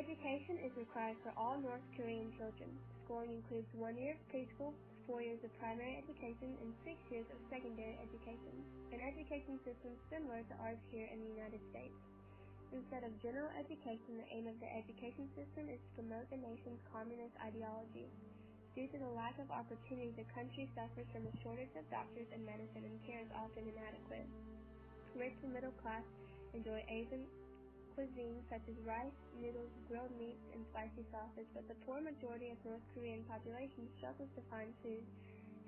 Education is required for all North Korean children. Schooling includes 1 year of preschool, 4 years of primary education, and 6 years of secondary education, an education system similar to ours here in the United States. Instead of general education, the aim of the education system is to promote the nation's communist ideology. Due to the lack of opportunity, the country suffers from a shortage of doctors and medicine, and care is often inadequate. Rich and middle class enjoy Asian cuisine such as rice, noodles, grilled meats, and spicy sauces, but the poor majority of North Korean population struggles to find food.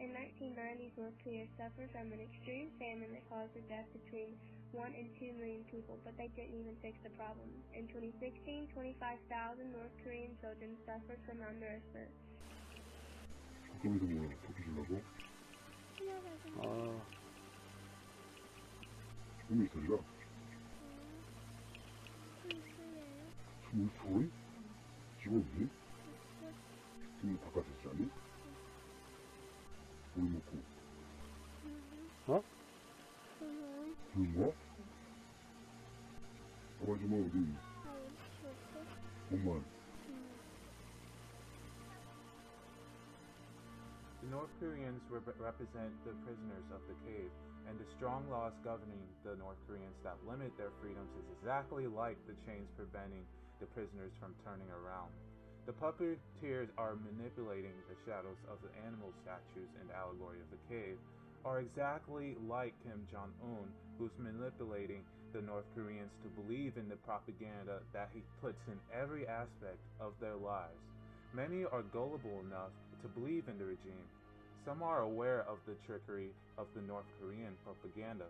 In 1990s, North Korea suffered from an extreme famine that caused the death between 1 and 2 million people, but they didn't even fix the problem. In 2016, 25,000 North Korean children suffered from malnourishment. 학교에서 뭐야? 토끼 주려고? 몇 살이라? 20살? 지금 없니? 지금 바깥에 있지? 뭘 먹고? 어? 뭐? 아버지 뭐 어디? 엄마. The North Koreans represent the prisoners of the cave, and the strong laws governing the North Koreans that limit their freedoms is exactly like the chains preventing the prisoners from turning around. The puppeteers are manipulating the shadows of the animal statues in the allegory of the cave, are exactly like Kim Jong-un, who's manipulating the North Koreans to believe in the propaganda that he puts in every aspect of their lives. Many are gullible enough to believe in the regime. Some are aware of the trickery of the North Korean propaganda.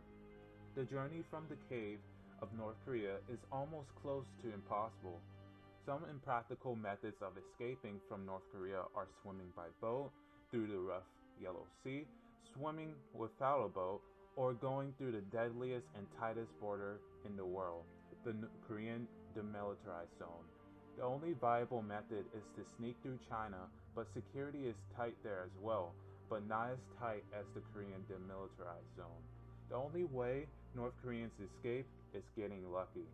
The journey from the cave of North Korea is almost close to impossible. Some impractical methods of escaping from North Korea are swimming by boat through the rough Yellow Sea, swimming without a boat, or going through the deadliest and tightest border in the world, the Korean demilitarized zone. The only viable method is to sneak through China, but security is tight there as well, but not as tight as the Korean demilitarized zone. The only way North Koreans escape is getting lucky.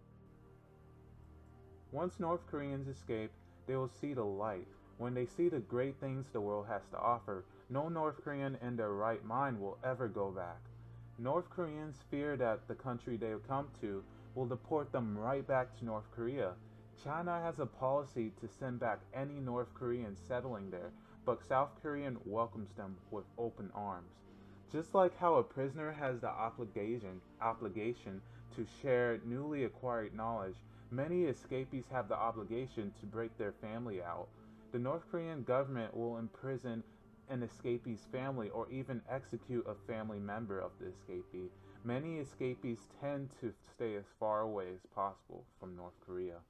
Once North Koreans escape, they will see the light. When they see the great things the world has to offer, no North Korean in their right mind will ever go back. North Koreans fear that the country they come to will deport them right back to North Korea. China has a policy to send back any North Koreans settling there, but South Korea welcomes them with open arms. Just like how a prisoner has the obligation to share newly acquired knowledge, many escapees have the obligation to break their family out. The North Korean government will imprison an escapee's family or even execute a family member of the escapee. Many escapees tend to stay as far away as possible from North Korea.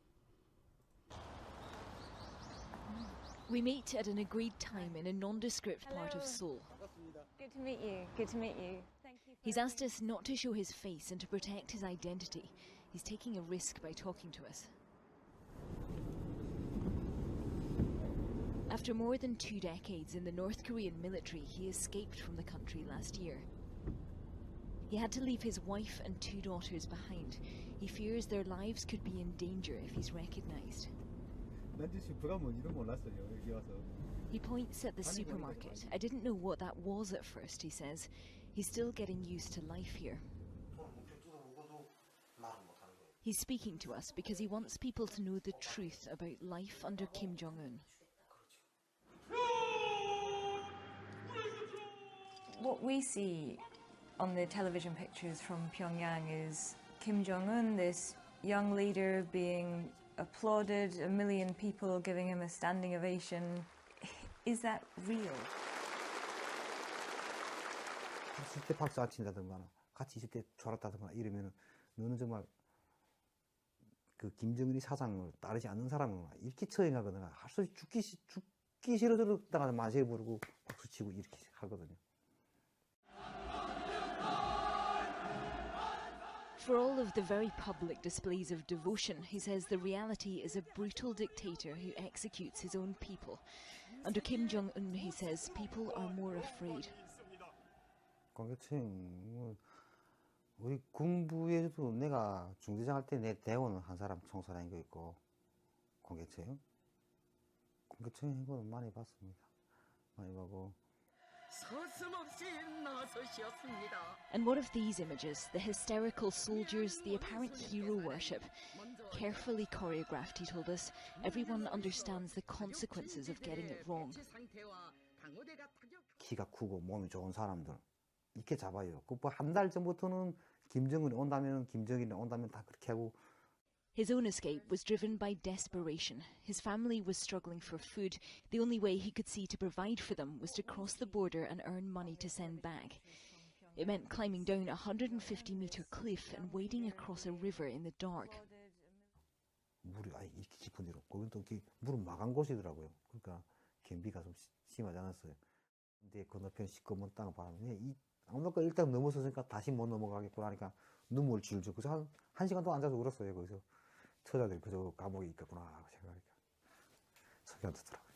We meet at an agreed time in a nondescript part of Seoul. Good to meet you. Good to meet you. He's asked us not to show his face and to protect his identity. He's taking a risk by talking to us. After more than 2 decades in the North Korean military, he escaped from the country last year. He had to leave his wife and 2 daughters behind. He fears their lives could be in danger if he's recognised. He points at the supermarket. I didn't know what that was at first, he says. He's still getting used to life here. He's speaking to us because he wants people to know the truth about life under Kim Jong-un. What we see on the television pictures from Pyongyang is Kim Jong-un, this young leader, being applauded, 1 million people giving him a standing ovation. Is that real? 있을 때 박수 안 친다든가 같이 있을 때 졸았다든가 이러면 너는 정말 그 김정은이 사상을 따르지 않는 사람은 이렇게 처형하거나 할 수 없이 죽기 싫어서다가 마시게 부르고 박수 치고 이렇게 하거든요. For all of the very public displays of devotion, he says the reality is a brutal dictator who executes his own people. Under Kim Jong-un, he says, people are more afraid. 관계층, 우리 군부에서도 내가 중대장 할 때 내 대원은 한 사람 총사라는 거 있고 공개처형? 공개처형 행보는 많이 봤습니다. 많이 보고. And what of these images, the hysterical soldiers, the apparent hero worship? Carefully choreographed, he told us. Everyone understands the consequences of getting it wrong. 키가 크고 몸이 좋은 사람들 이렇게 잡아요. 그 한 달 전부터는 김정은이 온다면 다 그렇게 하고. His own escape was driven by desperation. His family was struggling for food. The only way he could see to provide for them was to cross the border and earn money to send back. It meant climbing down a 150-metre cliff and wading across a river in the dark. 물이 이렇게 깊은 데로. 거긴 또 물은 막은 곳이더라고요. 그러니까 gem비가 좀 심하지 않았어요. 근데 건너편 시꺼먼 땅을 바라보면 아무튼 일단 넘어섰으니까 다시 못 넘어가겠구나 하니까 눈물 줄줄. 그래서 한 시간 동안 앉아서 울었어요. 거기서 처자들이 그저 감옥에 있겠구나 하고 생각하니까 소리가 듣더라고요.